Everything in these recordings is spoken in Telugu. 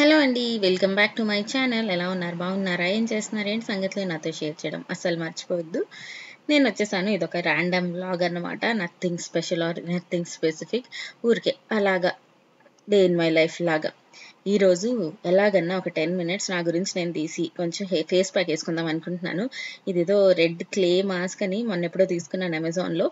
హలో అండి. Welcome back to my channel. ఎలా ఉన్నారు? బాగున్నారా? ఏం చేస్తున్నారు? ఏంటి సంగతులు నాతో షేర్ చేయడం అస్సలు మర్చిపోవద్దు. నేనొచ్చేసాను. ఇదొక ర్యాండమ్ వ్లాగ్ అన్నమాట. Nothing special or nothing specific. ఊరికే అలాగా డే ఇన్ మై లైఫ్ లాగా. ఈరోజు ఎలాగన్నా ఒక 10 మినిట్స్ నా గురించి నేను తీసి కొంచెం ఫేస్ ప్యాక్ వేసుకుందాం అనుకుంటున్నాను. ఇదేదో రెడ్ క్లే మాస్క్ అని మొన్నెప్పుడో తీసుకున్నాను అమెజాన్‌లో.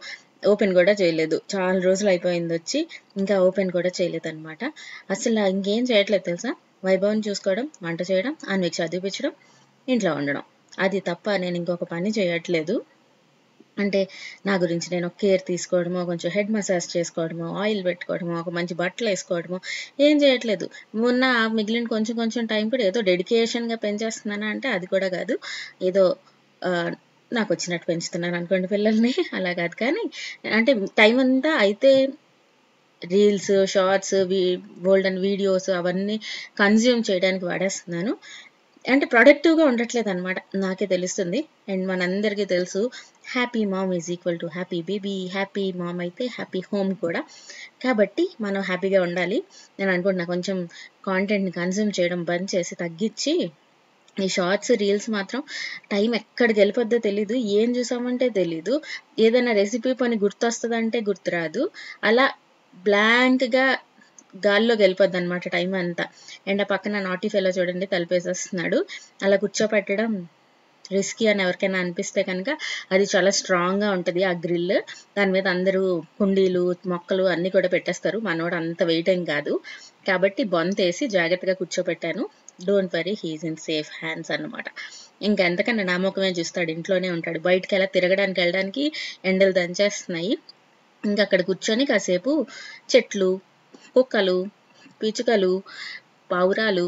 ఓపెన్ కూడా చేయలేదు. చాలా రోజులు అయిపోయిందొచ్చి. ఇంకా ఓపెన్ కూడా చేయలేదన్నమాట. అసల ఇంకేం చేయట్లేదు తెలుసా? వైభవ్‌ని చూసుకోవడం, వంట చేయడం, అన్వికి చదివిపించడం, ఇంట్లో ఉండడం. అది తప్ప నేను ఇంకొక పని చేయట్లేదు. అంటే నా గురించి నేను ఒక కేర్ తీసుకోవడమో, కొంచెం హెడ్ మసాజ్ చేసుకోవడమో, ఆయిల్ పెట్టుకోవడమో, ఒక మంచి బట్టలేసుకోవడమో ఏం చేయట్లేదు. మొన్న మిగిలిన కొంచెం కొంచెం టైం కూడా ఏదో డెడికేషన్‌గా పెంచేస్తున్నానా అంటే అది కూడా కాదు. ఏదో ఆహ్, నాకొచ్చినట్టు పెంచుతున్నాననుకోండి పిల్లల్ని. అలా కాదు కానీ అంటే టైం అంతా అయితే రీల్స్, షార్ట్స్, బోలెడన్ని వీడియోస్ అవన్నీ కన్జ్యూమ్ చేయడానికి వాడేస్తున్నాను. అంటే ప్రొడక్టివ్‌గా ఉండట్లేదనమాట. నాకే తెలుస్తుంది. అండ్ మనందరికీ తెలుసు happy ma'am is equal to happy baby. Happy ma'am అయితే హ్యాపీ హోమ్ కూడా. కాబట్టి మనం హ్యాపీగా ఉండాలి. నేను అనుకుంటున్నా కొంచెం కాంటెంట్‌ని కన్జ్యూమ్ చేయడం బంద్ చేసి తగ్గిచ్చి ఈ షార్ట్స్, రీల్స్ మాత్రం టైం ఎక్కడికెళ్ళిపోద్దో తెలీదు. ఏం చూసామంటే తెలీదు. ఏదైనా రెసిపీ పోనీ గుర్తొస్తదంటే గుర్తురాదు. అలా బ్లాంక్‌గా గాల్లోకెళ్ళిపోద్దనమాట టైం అంతా. అండ్ ఆ పక్కన నాటీ ఫెలో చూడండి తలుపేసేస్తున్నాడు. అలా కూర్చోపెట్టడం రిస్కీ అని ఎవరికైనా అనిపిస్తే కనుక అది చాలా స్ట్రాంగ్‌గా ఉంటది ఆ గ్రిల్. దాని మీద అందరూ కుండీలు, మొక్కలు అన్నీ కూడా పెట్టేస్తారు. మనోడు అంత వెయిట్ ఏం కాదు. కాబట్టి బొంతేసి జాగ్రత్తగా కూర్చోపెట్టాను. Don't worry he is in safe hands అన్నమాట. ఇంకెంతకన్నా నా మొఖమే చూస్తాడు. ఇంట్లోనే ఉంటాడు. బయటికెలా తిరగడానికెళ్ళడానికి ఎండలు దంచేస్తున్నాయి. ఇంకక్కడ కూర్చొని కాసేపు చెట్లు, కుక్కలు, పిచ్చుకలు, పావురాలు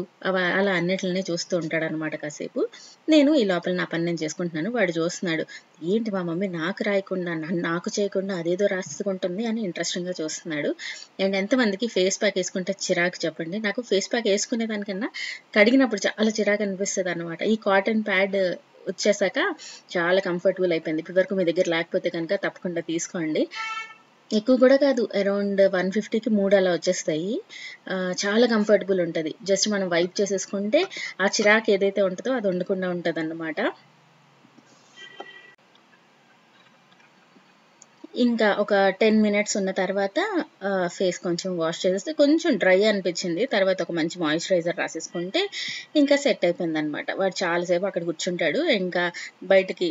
అలా అన్నిటిని చూస్తూ ఉంటాడనమాట కాసేపు. నేను ఈ లోపల నా పని నేను చేసుకుంటున్నాను. వాడు చూస్తున్నాడు. ఏంటి మా మమ్మీ నాకు రాయకుండా, నాకు చేయకుండా అదేదో రాసుకుంటుంది అని ఇంట్రెస్టింగ్‌గా చూస్తున్నాడు. అండ్ ఎంతమందికి ఫేస్ ప్యాక్ ఏసుకుంటే చిరాకు చెప్పండి? నాకు ఫేస్ ప్యాక్ ఏసుకునేదానికన్నా కడిగినప్పుడు చాలా చిరాకు అనిపిస్తదనమాట. ఈ కాటన్ ప్యాడ్ వచ్చేసాక చాలా కంఫర్టబుల్ అయిపోయింది. ఇప్పటివరకు మీ దగ్గర లేకపోతే గనుక తప్పకుండా తీసుకోండి. ఎక్కువ కూడా కాదు. అరౌండ్ 150కి 3 అలా వచ్చేస్తాయి. చాలా కంఫర్టబుల్ ఉంటది. జస్ట్ మనం వైప్ చేసేసుకుంటే ఆ చిరాకు ఏదైతే ఉంటదో అది ఉండకుండా ఉంటదన్నమాట. ఇంకా ఒక 10 మినిట్స్ ఉన్న తర్వాత ఫేస్ కొంచెం వాష్ చేసేస్తే కొంచెం డ్రై అనిపించింది. తర్వాత ఒక మంచి మాయిశ్చరైజర్ రాసేసుకుంటే ఇంకా సెట్ అయిపోయిందనమాట. వాడు చాలా సేపు అక్కడ కూర్చుంటాడు. ఇంకా బయటికి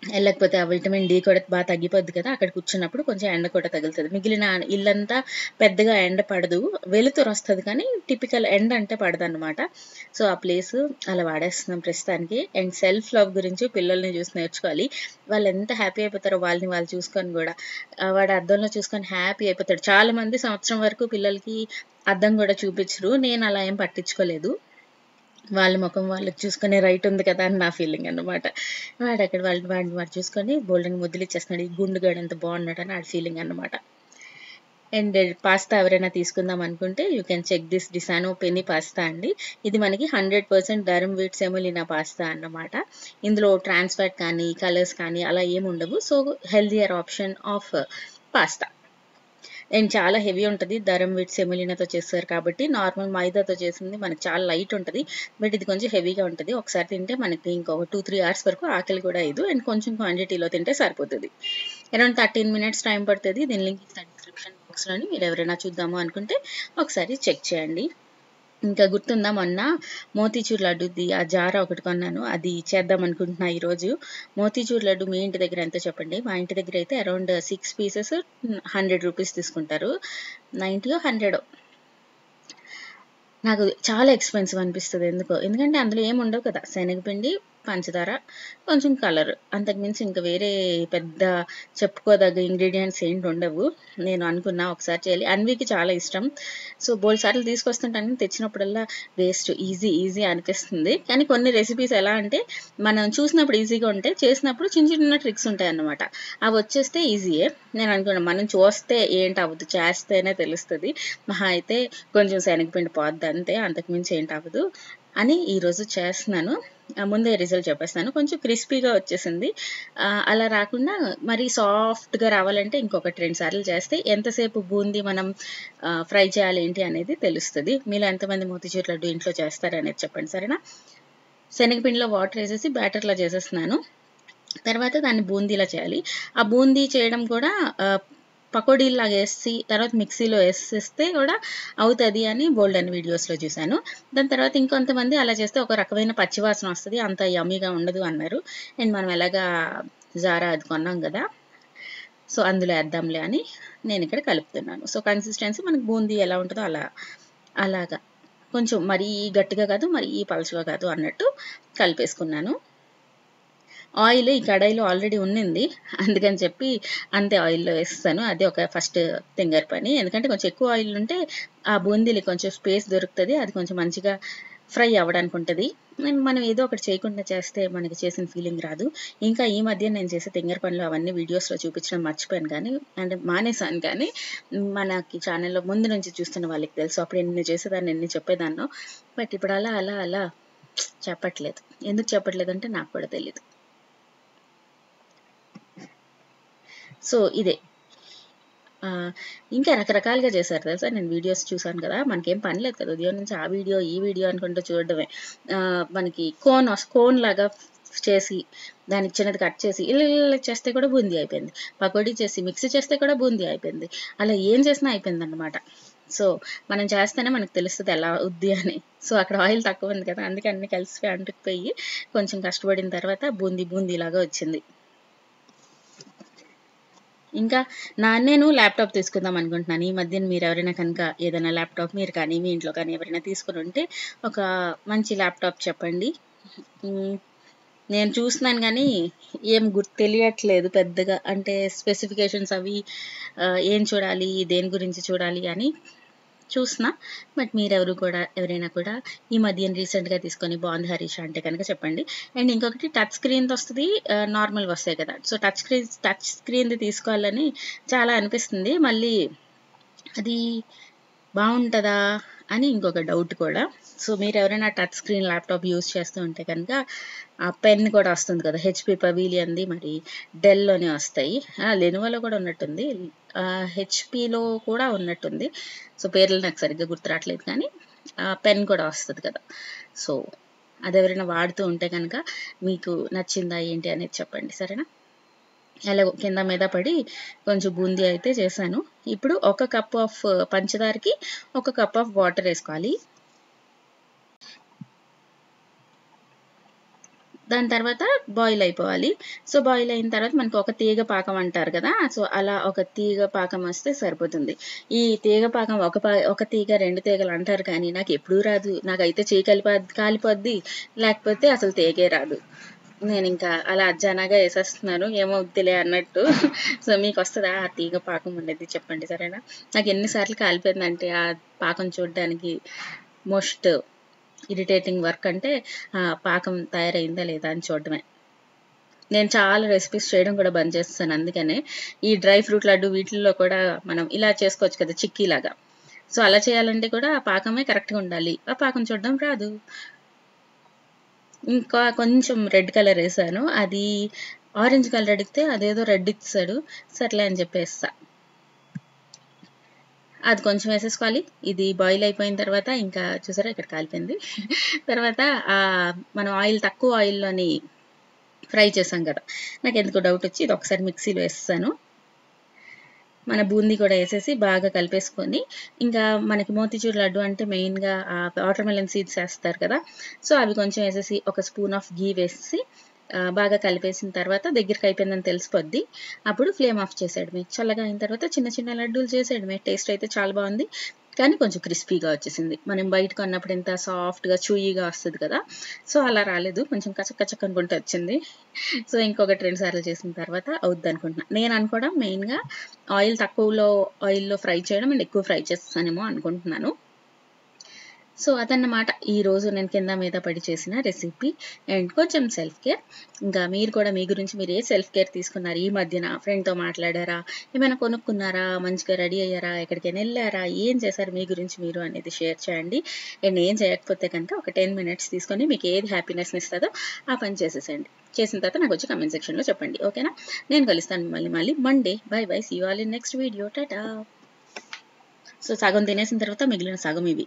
ఎళ్ళకపోతే ఆ విటమిన్ డి కూడా తగ్గిపోద్ది కదా! అక్కడ కూర్చున్నప్పుడు కొంచెం ఎండ కూడా తగులుతది. మిగిలిన ఇల్లంతా పెద్దగా ఎండ పడదు. వెలుతురొస్తది కానీ టిపికల్ ఎండ అంటే పడదనమాట. సో, ఆ ప్లేసు అలా వాడేస్తున్నాం ప్రస్తుతానికి. అండ్ సెల్ఫ్ లవ్ గురించి పిల్లల్ని చూసి నేర్చుకోవాలి. వాళ్ళెంత హ్యాపీ అయిపోతారో వాళ్ళని వాళ్ళు చూసుకొని గూడా. వాడు అద్దంలో చూసుకొని హ్యాపీ అయిపోతాడు. చాలా మంది సంవత్సరం వరకు పిల్లలకి అద్దం గూడా చూపిచ్చరు. నేను అలా ఏం పట్టించుకోలేదు. వాళ్ళ మొఖం వాళ్ళకి చూసుకునే రైట్ ఉంది కదా అని నా ఫీలింగ్ అన్నమాట. వాడక్కడ వాడిని వాడు చూసుకొని బోలెడన్ని ముద్దులిచ్చేస్తున్నాడు. ఈ గుండుగాడు ఎంత బాగున్నాడని ఆడి ఫీలింగ్ అన్నమాట. అండ్ పాస్తా ఎవరైనా తీసుకుందాం అనుకుంటే you can check this Disano penne pasta అండి. ఇది మనకి 100% డరమ్ వీట్ సెమోలినా పాస్తా అన్నమాట. ఇందులో ట్రాన్స్ ఫ్యాట్ కానీ, కలర్స్ కానీ అలా ఏమి ఉండవు. So, healthier option of pasta. And చాలా హెవీ ఉంటది. దరం వీట్ సెమోలినాతో చేస్తారు కాబట్టి నార్మల్ మైదాతో చేసింది మనకి చాలా లైట్ ఉంటది. బట్ ఇది కొంచెం హెవీగా ఉంటది. ఒకసారి తింటే మనకి ఇంకొక 2, 3 అవర్స్ వరకు ఆకలి కూడా ఎయదు. అండ్ కొంచెం క్వాంటిటీలో తింటే సరిపోతది. అరౌండ్ 13 మినిట్స్ టైం పడతది. దీని లింక్ ఇస్తాను డిస్క్రిప్షన్ బాక్స్‌లోని. మీరెవరైనా చూద్దాము అనుకుంటే ఒకసారి చెక్ చేయండి. ఇంకా గుర్తుందా మొన్న మోతీచూర్ లడ్డూది ఆ జార ఒకటి కొన్నాను. అది చేద్దాం అనుకుంటున్నా ఈరోజు. మోతీచూర్ లడ్డు మీ ఇంటి దగ్గర ఎంతో చెప్పండి? మా ఇంటి దగ్గర అయితే అరౌండ్ 6 పీసెస్ 100 రూపీస్ తీసుకుంటారు. 90 100 నాకు చాలా ఎక్స్‌పెన్సివ్ అనిపిస్తది ఎందుకో. ఎందుకంటే అందులో ఏముండవు కదా! శనగపిండి, పంచదార, కొంచెం కలర్. అంతకు మించి ఇంక వేరే పెద్ద చెప్పుకోదగ్గ ఇంగ్రీడియెంట్స్ ఏంటి ఉండవు. నేను అనుకున్నా ఒకసారి చేయాలి. అన్వికి చాలా ఇష్టం. సో, బోలెడు సార్లు తీసుకొస్తుంటాను. తెచ్చినప్పుడల్లా వేస్ట్ ఈజీ అనిపిస్తుంది. కానీ కొన్ని రెసిపీస్ ఎలా అంటే మనం చూసినప్పుడు ఈజీగా ఉంటాయి. చేసినప్పుడు చిన్న చిన్న ట్రిక్స్ ఉంటాయన్నమాట. అవొచ్చేస్తే ఈజీయే. నేను అనుకున్నా మనం చూస్తే ఏంటవ్వదు. చేస్తేనే తెలుస్తది. మహా అయితే కొంచెం శనగపిండి పోద్ది అంతే. అంతకు మించి ఏంటవ్వదు అని ఈరోజు చేస్తున్నాను. ముందే రిజల్ట్ చెప్పేస్తాను. కొంచెం క్రిస్పీగా వచ్చేసింది. అలా రాకుండా మరీ సాఫ్ట్‌గా రావాలంటే ఇంకొకటి 2 సార్లు చేస్తే ఎంతసేపు బూందీ మనం ఫ్రై చేయాలి ఏంటి అనేది తెలుస్తది. మీలో ఎంతమంది మోతీచూర్ లడ్డు ఇంట్లో చేస్తారనేది చెప్పండి సరేనా? శనగపిండిలో వాటర్ ఏసేసి బ్యాటర్‌లా చేసేస్తున్నాను. తర్వాత దాన్ని బూందీలా చేయాలి. ఆ బూందీ చేయడం కూడా పకోడీల్లాగా ఏసి తర్వాత మిక్సీలో ఏసేస్తే కూడా అవుతది అని బోలెడన్ని వీడియోస్‌లో చూసాను. దాని తర్వాత ఇంకొంతమంది అలా చేస్తే ఒక రకమైన పచ్చి వాసన వస్తది. అంత యమ్మీగా ఉండదు అన్నారు. అండ్ మనం ఎలాగా జారా అది కొన్నాం గదా! సో, అందులో ఏద్దాంలే అని నేనిక్కడ కలుపుతున్నాను. సో, కన్సిస్టెన్సీ మనకు బూందీ ఎలా ఉంటదో అలాగా. కొంచెం మరీ గట్టిగా కాదు, మరీ పలచగా కాదు అన్నట్టు కలిపేసుకున్నాను. ఆయిల్ ఈ కడాయిలో ఆల్రెడీ ఉన్నింది. అందుకని చెప్పి అంతే ఆయిల్‌లో వేసేసాను. అది ఒక ఫస్ట్ తింగర్ పని. ఎందుకంటే కొంచెం ఎక్కువ ఆయిల్ ఉంటే ఆ బూందీలకి కొంచెం స్పేస్ దొరుకుతది. అది కొంచెం మంచిగా ఫ్రై అవ్వడానికి ఉంటది. అండ్ మనం ఏదో ఒకటి చేయకుండా చేస్తే మనకి చేసిన ఫీలింగ్ రాదు. ఇంకా ఈ మధ్య నేను చేసే తింగర్ పనులు అవన్నీ వీడియోస్‌లో చూపించడం మర్చిపోయాను కానీ అంటే మానేసాను కానీ మనకి ఛానెల్‌లో ముందు నుంచి చూస్తున్న వాళ్ళకి తెలుసు. అప్పుడు ఎన్ని చేసేదాన్ని, ఎన్ని చెప్పేదాన్నో. బట్ ఇప్పుడు అలా చెప్పట్లేదు. ఎందుకు చెప్పట్లేదంటే నాకు కూడా తెలీదు. సో, ఇదే. ఇంకా రకరకాలుగా చేశారు తెలుసా? నేను వీడియోస్ చూసాను కదా! మనకేం పని లేదు కదా! ఉదయం నుంచి ఆ వీడియో, ఈ వీడియో అనుకుంటూ చూడడమే. మనకి కోన్ లాగా చేసి, దానికి చిన్నది కట్ చేసి ఇలా చేస్తే కూడా బూందీ అయిపోయింది. పకోడీ చేసి మిక్సీ చేస్తే కూడా బూందీ అయిపోయింది. అలా ఏం చేసినా అయిపోయిందన్నమాట. సో, మనం చేస్తేనే మనకు తెలుస్తది ఎలా అవుద్ది అని. సో, అక్కడ ఆయిల్ తక్కువ ఉంది కదా! అందుకే అన్నీ కలిసి అంటుకుపోయి కొంచెం కష్టపడిన తర్వాత బూందీలాగా వచ్చింది. ఇంకా నేను ల్యాప్‌టాప్ తీసుకుందాం అనుకుంటున్నాను. ఈ మధ్యన మీరెవరైనా కనుక ఏదైనా ల్యాప్‌టాప్ మీరు కానీ, మీ ఇంట్లో కానీ ఎవరైనా తీసుకొనుంటే ఒక మంచి ల్యాప్‌టాప్ చెప్పండి. హ్మ్. నేను చూస్తున్నాను గానీ, ఏం తెలియట్లేదు పెద్దగా. అంటే స్పెసిఫికేషన్స్ అవి ఏం చూడాలి, దేని గురించి చూడాలి అని చూస్తున్నా. బట్ ఎవరైనా కూడా ఈ మధ్యన రీసెంట్‌గా తీసుకొని బావుంది హరీష అంటే కనుక చెప్పండి. అండ్ ఇంకొకటి టచ్ స్క్రీన్‌దొస్తది. నార్మల్‌వి వస్తాయి కదా! సో, టచ్ స్క్రీన్‌ది తీసుకోవాలని చాలా అనిపిస్తుంది. మళ్ళీ అది బావుంటదా అని ఇంకొక డౌట్ కూడా. సో, మీరెవరైనా టచ్ స్క్రీన్ ల్యాప్‌టాప్ యూజ్ చేస్తూ ఉంటే కనుక ఆ పెన్ కూడా వస్తుంది కదా! హెచ్‌పీ పవీలియన్‌ది మరి డెల్‌లోనే వస్తాయి. లెనోవోలో కూడా ఉన్నట్టుంది. హెచ్‌పీలో కూడా ఉన్నట్టుంది. సో, పేర్లు నాకు సరిగ్గా గుర్తు రావట్లేదు కానీ పెన్ కూడా వస్తది కదా! సో, అదెవరైనా వాడుతూ ఉంటే కనుక మీకు నచ్చిందా ఏంటి అనేది చెప్పండి. సరేనా? ఎలాగో కింద మీద పడి కొంచెం బూందీ అయితే చేశాను. ఇప్పుడు ఒక కప్ ఆఫ్ పంచదారకి ఒక కప్ ఆఫ్ వాటర్ ఏసుకోవాలి. దాని తర్వాత బాయిల్ అయిపోవాలి. సో, బాయిల్ అయిన తర్వాత మనకు ఒక తీగ పాకం అంటారు కదా! సో, అలా ఒక తీగ పాకం వస్తే సరిపోతుంది. ఈ తీగ పాకం ఒక తీగ, 2 తీగలు అంటారు కానీ నాకెప్పుడూ రాదు. నాకైతే చెయ్యి కాలిపోద్ది. లేకపోతే అసలు తీగే రాదు. నేనింకా అలా అజ్జానాగా ఏసేస్తున్నాను. ఏమవుద్దిలే అన్నట్టు. సో, మీకొస్తదా ఆ తీగ పాకం అనేది చెప్పండి సరేనా? నాకు ఎన్ని సార్లు కాలిపోయిందంటే ఆ పాకం చూడ్డానికి మోస్ట్ ఇరిటేటింగ్ వర్క్ అంటే పాకం తయారైందా లేదా అని చూడడమే. నేను చాలా రెసిపీస్ చేయడం కూడా బంద్ చేసేసాను. అందుకనే ఈ డ్రై ఫ్రూట్ లడ్డు వీటిల్లో కూడా మనం ఇలా చేసుకోవచ్చు కదా! చిక్కీలాగా. సో, అలా చేయాలంటే కూడా ఆ పాకమే కరెక్ట్‌గా ఉండాలి. ఆ పాకం చూడడం రాదు. ఇంకా కొంచెం రెడ్ కలర్ ఏసాను. అది ఆరెంజ్ కలర్ అడిగితే అదేదో రెడ్ ఇచ్చేసాడు. సర్లే అని చెప్పేసా. అది కొంచెం వేసేసుకోవాలి. ఇది బాయిల్ అయిపోయిన తర్వాత ఇంకా చూసారా ఇక్కడ కాలిపోయింది. తర్వాత మనం తక్కువ ఆయిల్‌లోని ఫ్రై చేసాం కదా! నాకెందుకో డౌట్ వచ్చి ఇది ఒకసారి మిక్సీలో ఏసేసాను. మన బూందీ కూడా ఏసేసి బాగా కలిపేసుకొని ఇంకా మనకి మోతీచూర్ లడ్డు అంటే మెయిన్‌గా వాటర్ మెలన్ సీడ్స్ ఏస్తారు కదా! సో, అవి కొంచెం ఏసేసి ఒక స్పూన్ ఆఫ్ ఘీ వేసేసి బాగా కలిపేసిన తర్వాత దగ్గరికి అయిపోయిందని తెలిసిపోద్ది. అప్పుడు ఫ్లేమ్ ఆఫ్ చేసేయడమే. చల్లగా అయిన తర్వాత చిన్న చిన్న లడ్డూలు చేసేయడమే. టేస్ట్ అయితే చాలా బావుంది. కానీ కొంచెం క్రిస్పీగా వచ్చేసింది. మనం బయట కొన్నప్పుడు ఎంత సాఫ్ట్‌గా, చూయీగా వస్తది కదా! సో, అలా రాలేదు. కొంచెం కచక్ కచక్ అనుకుంటూ వచ్చింది. సో, ఇంకొకటి 2 సార్లు చేసిన తర్వాత అవుద్దనుకుంటున్నా. నేను అనుకోవడం మెయిన్‌గా ఆయిల్‌లో ఫ్రై చేయడం అండ్ ఎక్కువ ఫ్రై చేసేసానేమో అనుకుంటున్నాను. సో అదన్నమాట ఈరోజు నేను కింద మీద పడి చేసిన రెసిపీ అండ్ కొంచెం సెల్ఫ్ కేర్. ఇంకా మీరు కూడా మీ గురించి మీరు ఏ సెల్ఫ్ కేర్ తీసుకున్నారు ఈ మధ్యన? ఫ్రెండ్తో మాట్లాడారా, ఏమైనా కొనుక్కున్నారా, మంచిగా రెడీ అయ్యారా, ఎక్కడికైనా వెళ్ళారా, ఏం చేశారు మీ గురించి మీరు అనేది షేర్ చేయండి. అండ్ ఏం చేయకపోతే కనుక ఒక 10 మినిట్స్ తీసుకొని మీకు ఏది హ్యాపీనెస్ని ఇస్తుందో ఆ పని చేసేసండి. చేసిన తర్వాత నాకు వచ్చి కమెంట్ సెక్షన్లో చెప్పండి. ఓకేనా? నేను కలుస్తాను మళ్ళీ Monday. Bye bye, see you all in next video. టాటా. సో సగం తినేసిన తర్వాత మిగిలిన సగం ఇవి.